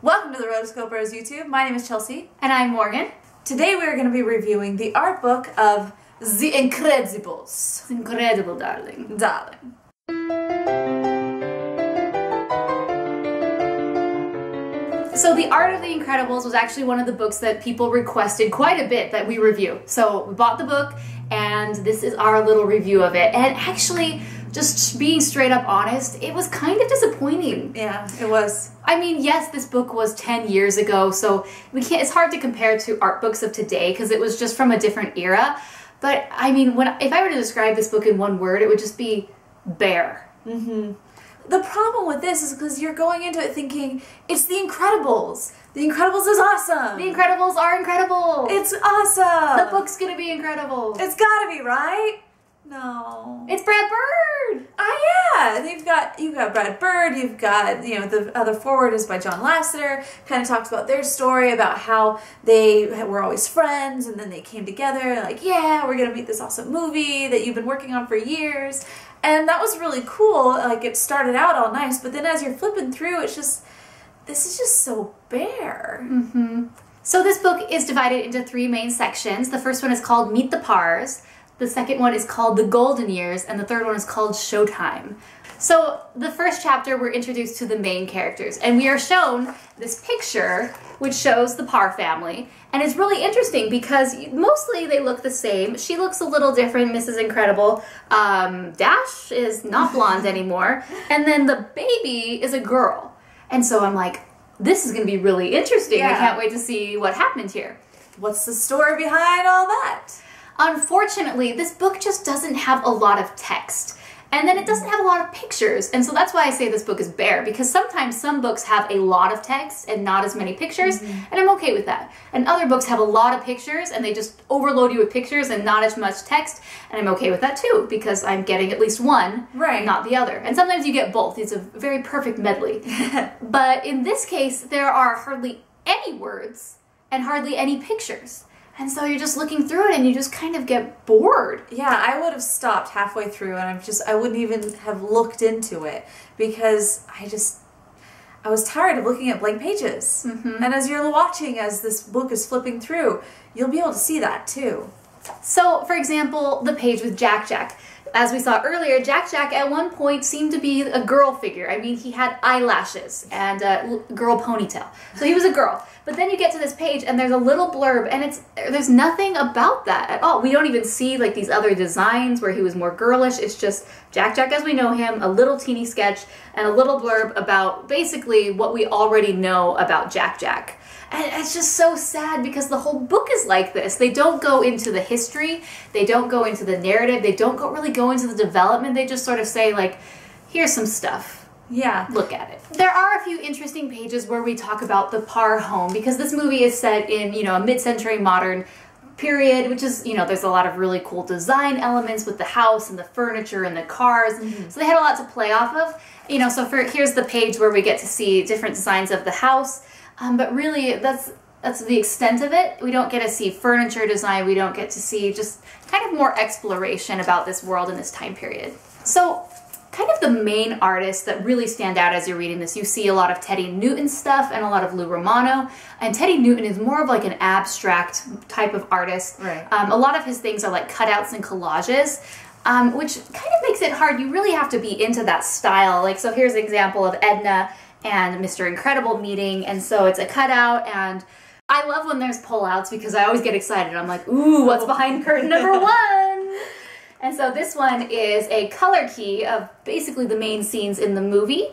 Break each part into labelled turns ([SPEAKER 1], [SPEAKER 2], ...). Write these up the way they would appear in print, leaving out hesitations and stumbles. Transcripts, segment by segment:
[SPEAKER 1] Welcome to the Rotoscopers YouTube. My name is Chelsea.
[SPEAKER 2] And I'm Morgan.
[SPEAKER 1] Today we are going to be reviewing the art book of The Incredibles.
[SPEAKER 2] It's incredible, darling.
[SPEAKER 1] Darling.
[SPEAKER 2] So The Art of the Incredibles was actually one of the books that people requested quite a bit that we review. So we bought the book and this is our little review of it. And actually, just being straight up honest, it was kind of disappointing.
[SPEAKER 1] Yeah, it was.
[SPEAKER 2] I mean, yes, this book was 10 years ago, so it's hard to compare to art books of today because it was just from a different era. But I mean, if I were to describe this book in one word, it would just be bare.
[SPEAKER 1] Mm-hmm. The problem with this is because you're going into it thinking, it's The Incredibles. The Incredibles is awesome.
[SPEAKER 2] The Incredibles are incredible.
[SPEAKER 1] It's awesome.
[SPEAKER 2] The book's gonna be incredible.
[SPEAKER 1] It's gotta be, right? No.
[SPEAKER 2] It's Brad Bird!
[SPEAKER 1] Yeah! You've got Brad Bird, you've got, the other forward is by John Lasseter, kind of talks about their story, about how they were always friends, and then they came together, like, yeah, we're gonna make this awesome movie that you've been working on for years. And that was really cool, like, it started out all nice, but then as you're flipping through, it's just, this is just so bare.
[SPEAKER 2] Mm-hmm. So this book is divided into 3 main sections. The first one is called Meet the Pars. The second one is called The Golden Years, and the third one is called Showtime. So the first chapter, we're introduced to the main characters, and we are shown this picture which shows the Parr family, and it's really interesting because mostly they look the same. She looks a little different, Mrs. Incredible. Dash is not blonde anymore, and then the baby is a girl. And so I'm like, this is going to be really interesting. Yeah. I can't wait to see what happened here.
[SPEAKER 1] What's the story behind all that?
[SPEAKER 2] Unfortunately, this book just doesn't have a lot of text. And then it doesn't have a lot of pictures. And so that's why I say this book is bare, because sometimes some books have a lot of text and not as many pictures, and I'm okay with that. And other books have a lot of pictures and they just overload you with pictures and not as much text, and I'm okay with that too, because I'm getting at least one,
[SPEAKER 1] right,
[SPEAKER 2] not the other. And sometimes you get both. It's a very perfect medley. But in this case, there are hardly any words and hardly any pictures. And so you're just looking through it and you just kind of get bored.
[SPEAKER 1] Yeah, I would have stopped halfway through and I wouldn't even have looked into it because I was tired of looking at blank pages.
[SPEAKER 2] Mm-hmm.
[SPEAKER 1] And as you're watching, as this book is flipping through, you'll be able to see that too.
[SPEAKER 2] So, for example, the page with Jack Jack. As we saw earlier, Jack Jack at one point seemed to be a girl figure. I mean, he had eyelashes and a girl ponytail. So he was a girl. But then you get to this page and there's a little blurb and there's nothing about that at all. We don't even see like these other designs where he was more girlish. It's just Jack Jack as we know him, a little teeny sketch, and a little blurb about basically what we already know about Jack Jack. And it's just so sad because the whole book is like this. They don't go into the history, they don't go into the narrative, they don't really go into the development. They just sort of say like, here's some stuff.
[SPEAKER 1] Yeah.
[SPEAKER 2] Look at it. There are a few interesting pages where we talk about the Parr home because this movie is set in, a mid-century modern period, which is, there's a lot of really cool design elements with the house and the furniture and the cars. Mm-hmm. So they had a lot to play off of. So here's the page where we get to see different designs of the house. But really, that's the extent of it. We don't get to see furniture design. We don't get to see just kind of more exploration about this world in this time period. So kind of the main artists that really stand out as you're reading this, you see a lot of Teddy Newton stuff and a lot of Lou Romano. And Teddy Newton is more of like an abstract type of artist. Right. A lot of his things are like cutouts and collages. Which kind of makes it hard. You really have to be into that style. Like, so here's an example of Edna and Mr. Incredible meeting, and so it's a cutout, and I love when there's pullouts because I always get excited. I'm like, ooh, what's behind curtain number 1? And so this one is a color key of basically the main scenes in the movie,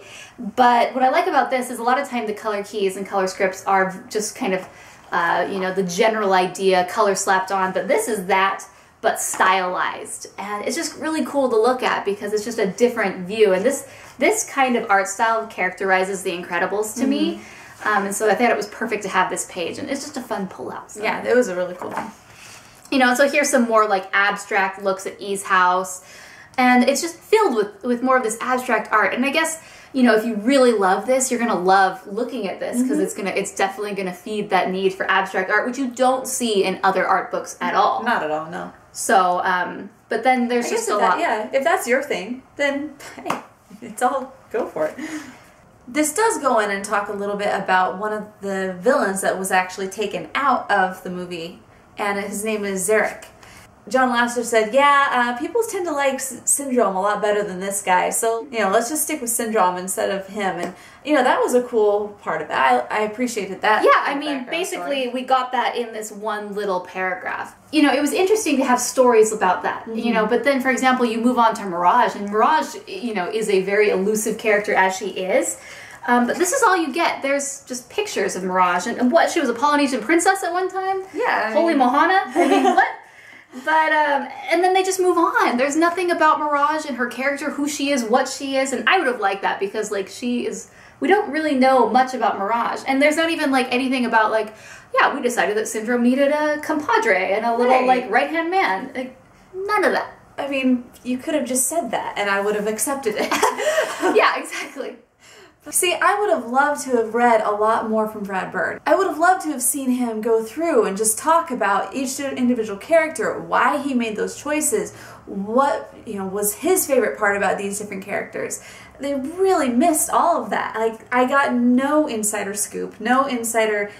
[SPEAKER 2] but what I like about this is a lot of time the color keys and color scripts are just kind of, the general idea, color slapped on, but this is that, but stylized, and it's just really cool to look at because it's just a different view, and this kind of art style characterizes The Incredibles to me, and so I thought it was perfect to have this page, and it's just a fun pull-out. So.
[SPEAKER 1] Yeah, it was a really cool one.
[SPEAKER 2] So here's some more like abstract looks at E's house, and it's just filled with more of this abstract art, and I guess if you really love this, you're gonna love looking at this because it's definitely gonna feed that need for abstract art, which you don't see in other art books at all.
[SPEAKER 1] Not at all, no.
[SPEAKER 2] So, but then there's just a lot.
[SPEAKER 1] Yeah, if that's your thing, then hey, it's all, go for it. This does go in and talk a little bit about one of the villains that was actually taken out of the movie, and his name is Zarek. John Lasseter said, yeah, people tend to like Syndrome a lot better than this guy, so, you know, let's just stick with Syndrome instead of him. And, you know, that was a cool part of it. I appreciated that.
[SPEAKER 2] Yeah, I mean, basically, we got that in this one little paragraph. You know, it was interesting to have stories about that, you know, but then, for example, you move on to Mirage, and Mirage, you know, is a very elusive character as she is. But this is all you get. There's just pictures of Mirage. And what, she was a Polynesian princess at one time?
[SPEAKER 1] Yeah.
[SPEAKER 2] Holy Mohana? I mean, what? But, and then they just move on. There's nothing about Mirage and her character, who she is, what she is, and I would have liked that because, like, she is, we don't really know much about Mirage. And there's not even, like, anything about, like, yeah, we decided that Syndrome needed a compadre and a little, like, right-hand man. Like, none of that.
[SPEAKER 1] I mean, you could have just said that, and I would have accepted it.
[SPEAKER 2] Yeah, exactly.
[SPEAKER 1] See, I would have loved to have read a lot more from Brad Bird. I would have loved to have seen him go through and just talk about each individual character, why he made those choices, what, you know, was his favorite part about these different characters. They really missed all of that. Like, I got no insider scoop, no insider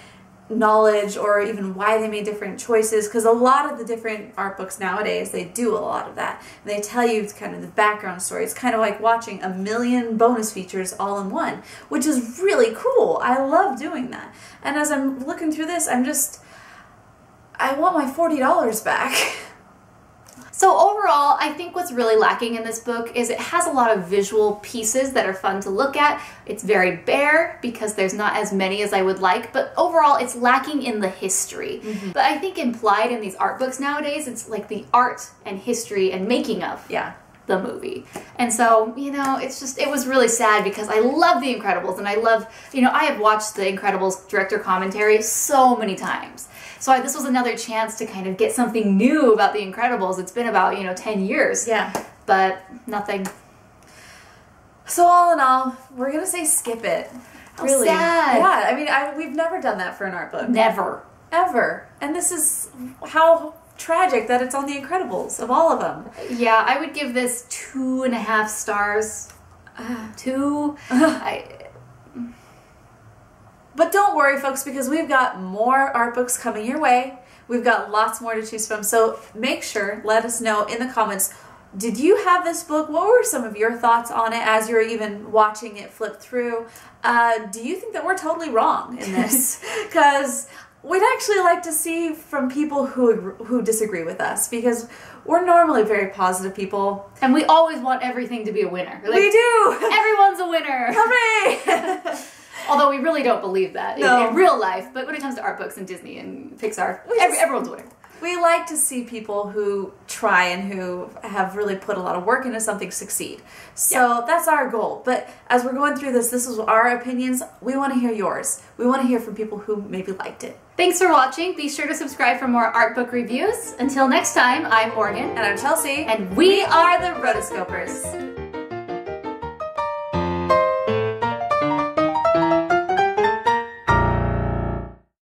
[SPEAKER 1] knowledge or even why they made different choices, because a lot of the different art books nowadays, they do a lot of that. And they tell you kind of the background story. It's kind of like watching a million bonus features all in one, which is really cool. I love doing that. And as I'm looking through this, I want my $40 back.
[SPEAKER 2] So overall, I think what's really lacking in this book is it has a lot of visual pieces that are fun to look at. It's very bare because there's not as many as I would like, but overall it's lacking in the history. But I think implied in these art books nowadays, it's like the art and history and making of the movie. And so, you know, it's just, it was really sad because I love The Incredibles and I love, you know, I have watched The Incredibles director commentary so many times. So this was another chance to kind of get something new about The Incredibles. It's been about, you know, 10 years.
[SPEAKER 1] Yeah.
[SPEAKER 2] But nothing.
[SPEAKER 1] So all in all, we're going to say skip it.
[SPEAKER 2] Really? Sad.
[SPEAKER 1] Yeah, I mean, we've never done that for an art book.
[SPEAKER 2] Never.
[SPEAKER 1] Ever. And this is how tragic that it's on The Incredibles, of all of them.
[SPEAKER 2] Yeah, I would give this 2.5 stars. 2.
[SPEAKER 1] But don't worry, folks, because we've got more art books coming your way. We've got lots more to choose from. So make sure, let us know in the comments, did you have this book? What were some of your thoughts on it as you were even watching it flip through? Do you think that we're totally wrong in this? Because we'd actually like to see from people who disagree with us, because we're normally very positive people.
[SPEAKER 2] And we always want everything to be a winner. Like,
[SPEAKER 1] we do!
[SPEAKER 2] Everyone's a winner!
[SPEAKER 1] Hooray!
[SPEAKER 2] Although we really don't believe that in real life, but when it comes to art books and Disney and Pixar, everyone's a winner.
[SPEAKER 1] We like to see people who try and who have really put a lot of work into something succeed. So that's our goal. But as we're going through this is our opinions. We want to hear yours. We want to hear from people who maybe liked it.
[SPEAKER 2] Thanks for watching. Be sure to subscribe for more art book reviews. Until next time, I'm Morgan.
[SPEAKER 1] And I'm Chelsea.
[SPEAKER 2] And we are the
[SPEAKER 1] Rotoscopers.